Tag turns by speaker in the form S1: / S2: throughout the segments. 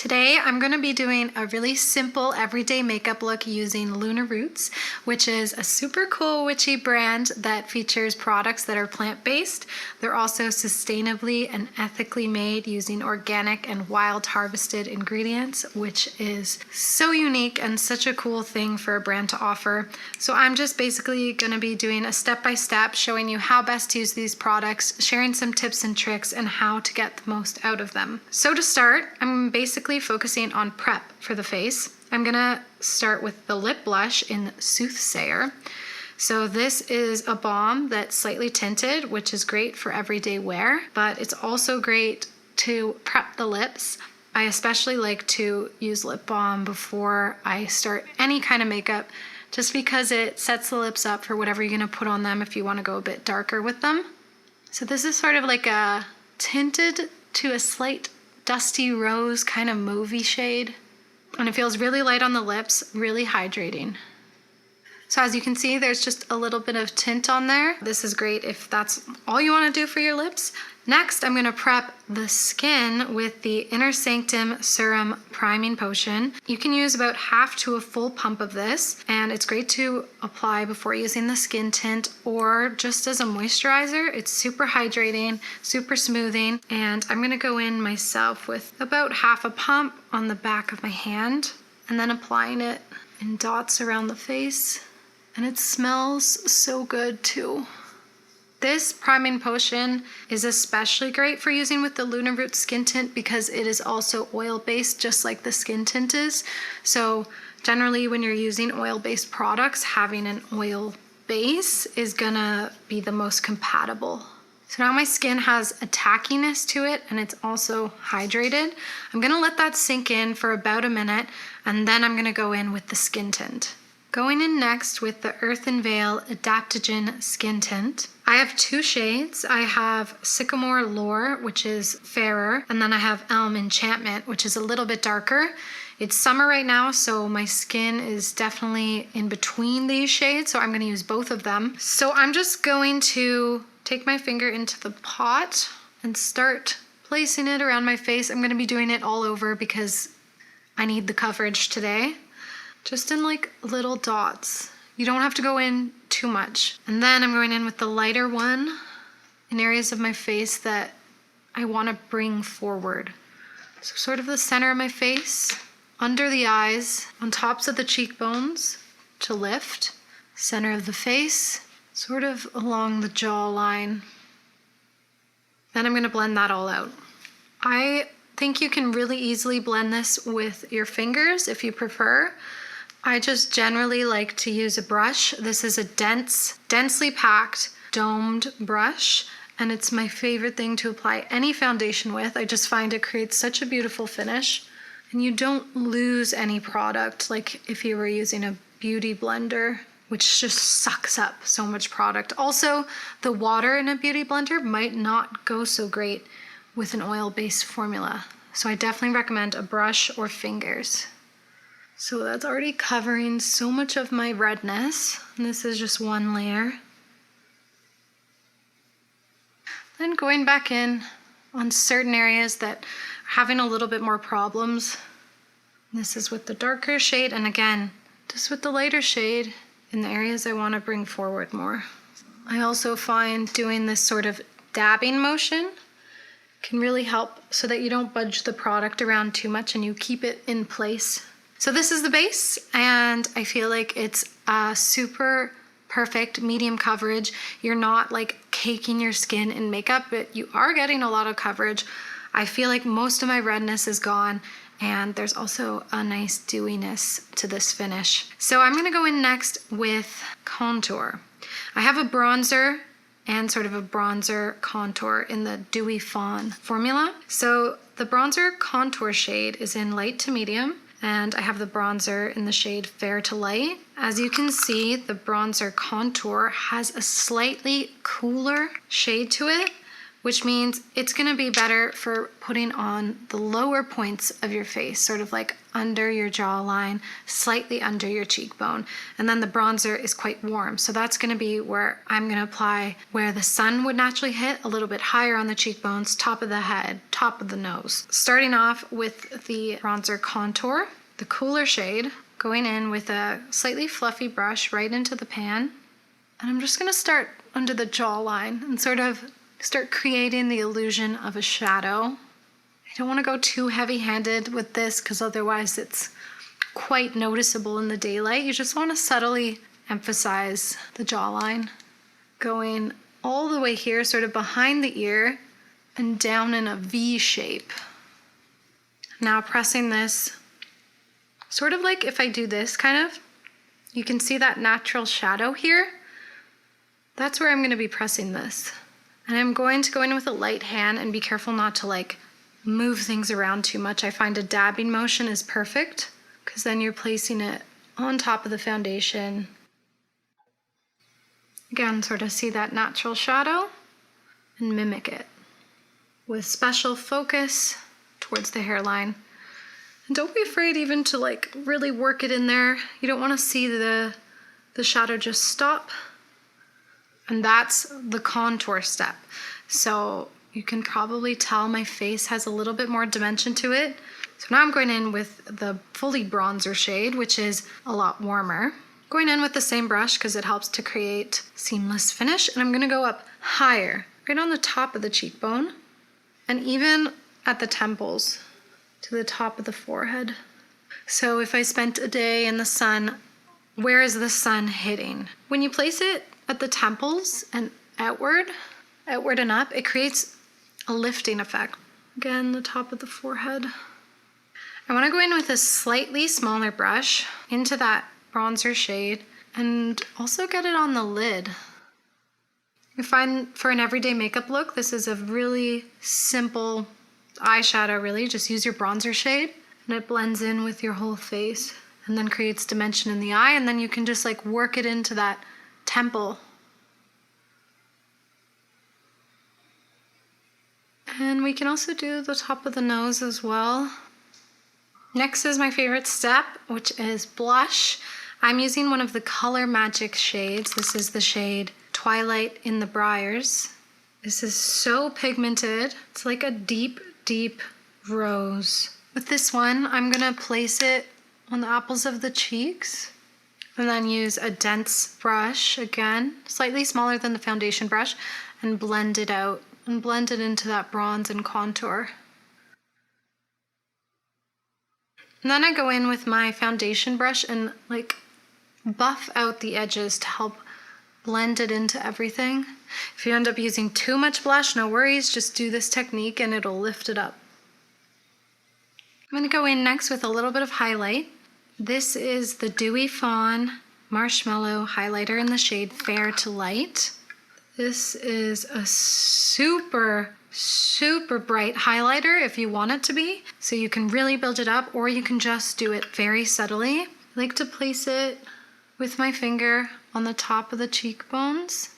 S1: Today I'm going to be doing a really simple everyday makeup look using Lunar Roots, which is a super cool witchy brand that features products that are plant-based. They're also sustainably and ethically made using organic and wild harvested ingredients, which is so unique and such a cool thing for a brand to offer. So I'm just basically going to be doing a step-by-step showing you how best to use these products, sharing some tips and tricks and how to get the most out of them. So to start, I'm basically focusing on prep for the face. I'm gonna start with the lip blush in Soothsayer. So this is a balm that's slightly tinted, which is great for everyday wear, but it's also great to prep the lips. I especially like to use lip balm before I start any kind of makeup, just because it sets the lips up for whatever you're gonna put on them if you wanna go a bit darker with them. So this is sort of like a tinted to a slight dusty rose kind of mauvey shade, and it feels really light on the lips, really hydrating. So as you can see, there's just a little bit of tint on there. This is great if that's all you want to do for your lips. Next, I'm going to prep the skin with the Sanctum Serum Priming Potion. You can use about half to a full pump of this, and it's great to apply before using the skin tint or just as a moisturizer. It's super hydrating, super smoothing, and I'm going to go in myself with about half a pump on the back of my hand and then applying it in dots around the face. And it smells so good too. This priming potion is especially great for using with the Lunar Roots skin tint because it is also oil-based, just like the skin tint is. So generally when you're using oil-based products, having an oil base is gonna be the most compatible. So now my skin has a tackiness to it and it's also hydrated. I'm gonna let that sink in for about a minute and then I'm gonna go in with the skin tint. Going in next with the Earthen Veil Adaptogen Skin Tint. I have two shades. I have Sycamore Lore, which is fairer, and then I have Enchantment, which is a little bit darker. It's summer right now, so my skin is definitely in between these shades, so I'm going to use both of them. So I'm just going to take my finger into the pot and start placing it around my face. I'm going to be doing it all over because I need the coverage today. Just in like little dots. You don't have to go in too much. And then I'm going in with the lighter one in areas of my face that I want to bring forward. So sort of the center of my face, under the eyes, on tops of the cheekbones to lift, center of the face, sort of along the jawline. Then I'm going to blend that all out. I think you can really easily blend this with your fingers if you prefer. I just generally like to use a brush. This is a densely packed, domed brush, and it's my favorite thing to apply any foundation with. I just find it creates such a beautiful finish, and you don't lose any product like if you were using a beauty blender, which just sucks up so much product. Also, the water in a beauty blender might not go so great with an oil-based formula, so I definitely recommend a brush or fingers. So that's already covering so much of my redness. And this is just one layer. Then going back in on certain areas that are having a little bit more problems. This is with the darker shade, and again, just with the lighter shade in the areas I want to bring forward more. I also find doing this sort of dabbing motion can really help so that you don't budge the product around too much and you keep it in place. So this is the base, and I feel like it's a super perfect medium coverage. You're not like caking your skin in makeup, but you are getting a lot of coverage. I feel like most of my redness is gone, and there's also a nice dewiness to this finish. So I'm gonna go in next with contour. I have a bronzer and sort of a bronzer contour in the Dewy Fawn formula. So the bronzer contour shade is in light to medium, and I have the bronzer in the shade Fair to Light. As you can see, the bronzer contour has a slightly cooler shade to it, which means it's gonna be better for putting on the lower points of your face, sort of like under your jawline, slightly under your cheekbone. And then the bronzer is quite warm. So that's gonna be where I'm gonna apply where the sun would naturally hit, a little bit higher on the cheekbones, top of the head, top of the nose. Starting off with the bronzer contour, the cooler shade, going in with a slightly fluffy brush right into the pan. And I'm just gonna start under the jawline and sort of start creating the illusion of a shadow. I don't want to go too heavy-handed with this because otherwise it's quite noticeable in the daylight. You just want to subtly emphasize the jawline, going all the way here, sort of behind the ear and down in a V shape. Now pressing this, sort of like if I do this kind of, you can see that natural shadow here. That's where I'm going to be pressing this. And I'm going to go in with a light hand and be careful not to like move things around too much. I find a dabbing motion is perfect because then you're placing it on top of the foundation. Again, sort of see that natural shadow and mimic it with special focus towards the hairline. And don't be afraid even to like really work it in there. You don't want to see the shadow just stop. And that's the contour step. So you can probably tell my face has a little bit more dimension to it. So now I'm going in with the fully bronzer shade, which is a lot warmer. Going in with the same brush because it helps to create seamless finish. And I'm gonna go up higher, right on the top of the cheekbone, and even at the temples to the top of the forehead. So if I spent a day in the sun, where is the sun hitting? When you place it at the temples and outward and up, it creates a lifting effect. Again, the top of the forehead. I want to go in with a slightly smaller brush into that bronzer shade and also get it on the lid. You find for an everyday makeup look, this is a really simple eyeshadow really. Just use your bronzer shade and it blends in with your whole face and then creates dimension in the eye, and then you can just like work it into that temple. And we can also do the top of the nose as well. Next is my favorite step, which is blush. I'm using one of the Color Magic shades. This is the shade Twilight in the Briars. This is so pigmented. It's like a deep, deep rose. With this one, I'm gonna place it on the apples of the cheeks and then use a dense brush, again, slightly smaller than the foundation brush, and blend it out and blend it into that bronze and contour. And then I go in with my foundation brush and like buff out the edges to help blend it into everything. If you end up using too much blush, no worries, just do this technique and it'll lift it up. I'm gonna go in next with a little bit of highlight. This is the Dewy Fawn Marshmallow Highlighter in the shade Fair to Light. This is a super, super bright highlighter if you want it to be. So you can really build it up, or you can just do it very subtly. I like to place it with my finger on the top of the cheekbones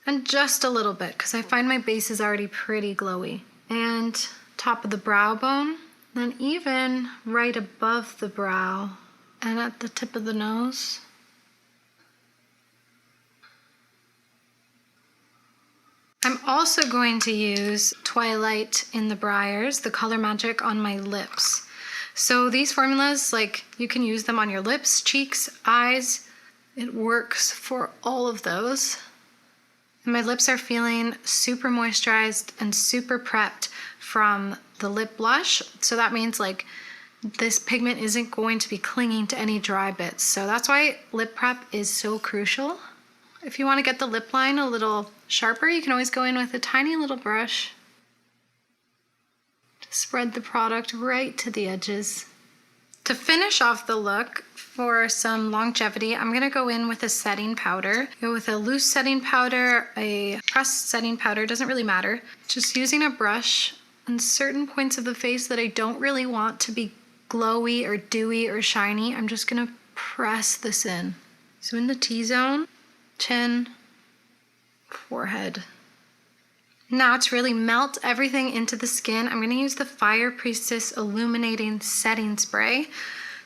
S1: and just a little bit because I find my base is already pretty glowy. And top of the brow bone, then even right above the brow and at the tip of the nose. I'm also going to use Twilight in the Briars, the Color Magic, on my lips. So these formulas, like, you can use them on your lips, cheeks, eyes. It works for all of those. And my lips are feeling super moisturized and super prepped from the lip blush. So that means like this pigment isn't going to be clinging to any dry bits. So that's why lip prep is so crucial. If you want to get the lip line a little sharper, you can always go in with a tiny little brush to spread the product right to the edges. To finish off the look, for some longevity, I'm gonna go in with a setting powder. Go with a loose setting powder, a pressed setting powder, doesn't really matter. Just using a brush on certain points of the face that I don't really want to be glowy or dewy or shiny, I'm just gonna press this in. So in the T-zone, chin, forehead. Now to really melt everything into the skin, I'm going to use the Fire Priestess Illuminating Setting Spray.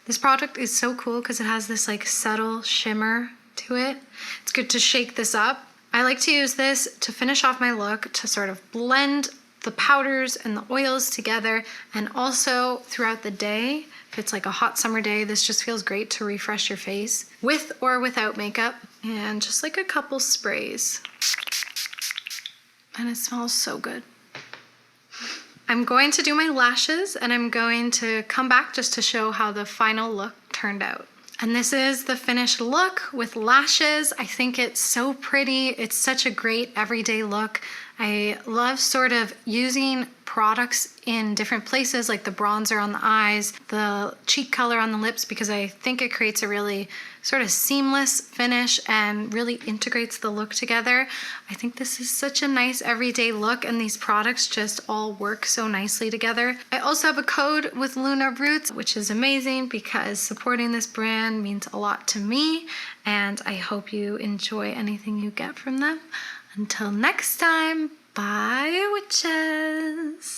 S1: This product is so cool because it has this like subtle shimmer to it. It's good to shake this up. I like to use this to finish off my look, to sort of blend the powders and the oils together, and also throughout the day. If it's like a hot summer day, this just feels great to refresh your face with or without makeup. And just like a couple sprays. And it smells so good. I'm going to do my lashes, and I'm going to come back just to show how the final look turned out. And this is the finished look with lashes. I think it's so pretty. It's such a great everyday look. I love sort of using products in different places, like the bronzer on the eyes, the cheek color on the lips, because I think it creates a really sort of seamless finish and really integrates the look together. I think this is such a nice everyday look, and these products just all work so nicely together. I also have a code with Luna Roots, which is amazing because supporting this brand means a lot to me, and I hope you enjoy anything you get from them. Until next time, bye witches!